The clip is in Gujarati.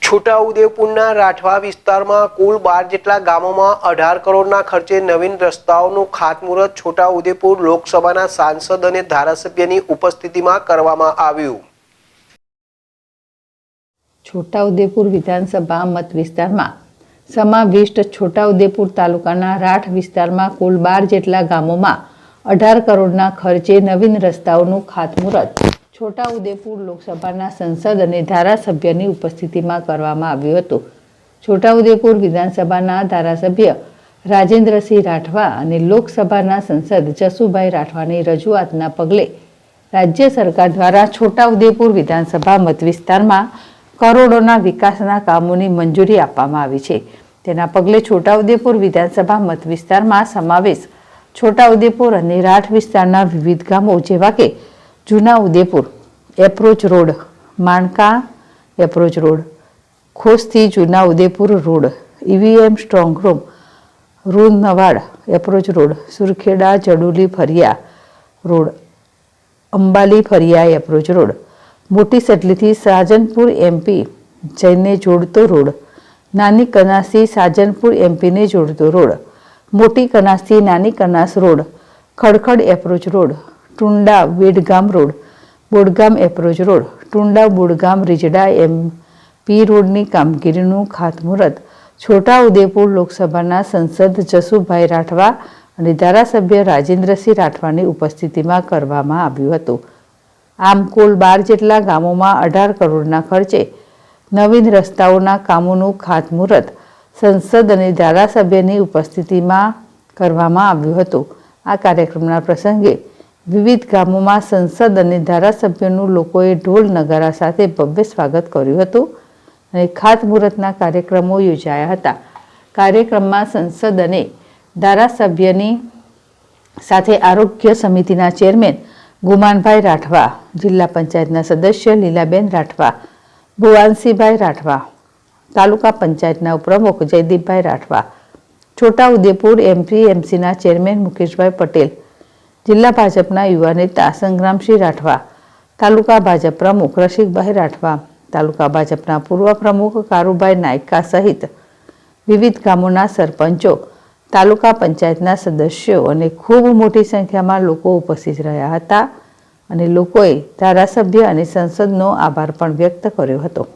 છોટાઉદેપુરના રાઠવા વિસ્તારમાં કુલ 12 જેટલા ગામોમાં 18 કરોડના ખર્ચે નવીન રસ્તાઓનું ખાતમુહૂર્ત છોટાઉદેપુર લોકસભાના સાંસદ અને ધારાસભ્યની ઉપસ્થિતિમાં કરવામાં આવ્યું। છોટાઉદેપુર વિધાનસભા મત વિસ્તારમાં સમાવિષ્ટ છોટાઉદેપુર તાલુકાના રાઠ વિસ્તારમાં કુલ 12 જેટલા ગામોમાં 18 કરોડના ખર્ચે નવીન રસ્તાઓનું ખાતમુહૂર્ત છોટાઉદેપુર લોકસભાના સંસદ અને ધારાસભ્યની ઉપસ્થિતિમાં કરવામાં આવ્યું હતું। છોટાઉદેપુર વિધાનસભાના ધારાસભ્ય રાજેન્દ્રસિંહ રાઠવા અને લોકસભાના સંસદ જસુભાઈ રાઠવાની રજૂઆતના પગલે રાજ્ય સરકાર દ્વારા છોટાઉદેપુર વિધાનસભા મત વિસ્તારમાં કરોડોના વિકાસના કામોની મંજૂરી આપવામાં આવી છે। તેના પગલે છોટાઉદેપુર વિધાનસભા મત વિસ્તારમાં સમાવેશ છોટાઉદેપુર અને રાઠ વિસ્તારના વિવિધ ગામો જેવા કે જૂના Udepur approach road, Manka approach road, ખોસથી જૂના Udepur road, EVM strong room, Runvad approach road, Surkheda Jaduli Fariya road, Ambali Fariya approach road, મોટી સટલીથી સાજનપુર એમપી જઈને જોડતો રોડ, નાની કનાસથી સાજનપુર એમપીને જોડતો રોડ, મોટી કનાસથી નાની Kanas road, Khadkhad approach road, Tunda Vedgam road, Bodgam approach road, Tunda Bodgam Rijda MP રોડની કામગીરીનું ખાતમુહૂર્ત છોટાઉદેપુર લોકસભાના સંસદ જસુભાઈ રાઠવા અને ધારાસભ્ય રાજેન્દ્રસિંહ રાઠવાની ઉપસ્થિતિમાં કરવામાં આવ્યું હતું। આમ કુલ 12 જેટલા ગામોમાં 18 કરોડના ખર્ચે નવીન રસ્તાઓના કામોનું ખાતમુહૂર્ત સંસદ અને ધારાસભ્યની ઉપસ્થિતિમાં કરવામાં આવ્યું હતું। આ કાર્યક્રમના પ્રસંગે વિવિધ ગામોમાં સંસદ અને ધારાસભ્યોનું લોકોએ ઢોલ નગારા સાથે ભવ્ય સ્વાગત કર્યું હતું અને ખાતમુહૂર્તના કાર્યક્રમો યોજાયા હતા। કાર્યક્રમમાં સંસદ અને ધારાસભ્યની સાથે આરોગ્ય સમિતિના ચેરમેન ગુમાનભાઈ રાઠવા, જિલ્લા પંચાયતના સદસ્ય લીલાબેન રાઠવા, ભુવાનસિંહભાઈ રાઠવા, તાલુકા પંચાયતના ઉપપ્રમુખ જયદીપભાઈ રાઠવા, છોટાઉદેપુર એમપીએમસીના ચેરમેન મુકેશભાઈ પટેલ, જિલ્લા ભાજપના યુવા નેતા સંગ્રામસિંહ રાઠવા, તાલુકા ભાજપ પ્રમુખ રસિકભાઈ રાઠવા, તાલુકા ભાજપના પૂર્વ પ્રમુખ કારુભાઈ નાયકા સહિત વિવિધ ગામોના સરપંચો, તાલુકા પંચાયતના સદસ્યો અને ખૂબ મોટી સંખ્યામાં લોકો ઉપસ્થિત રહ્યા હતા અને લોકોએ ધારાસભ્ય અને સંસદનો આભાર પણ વ્યક્ત કર્યો હતો।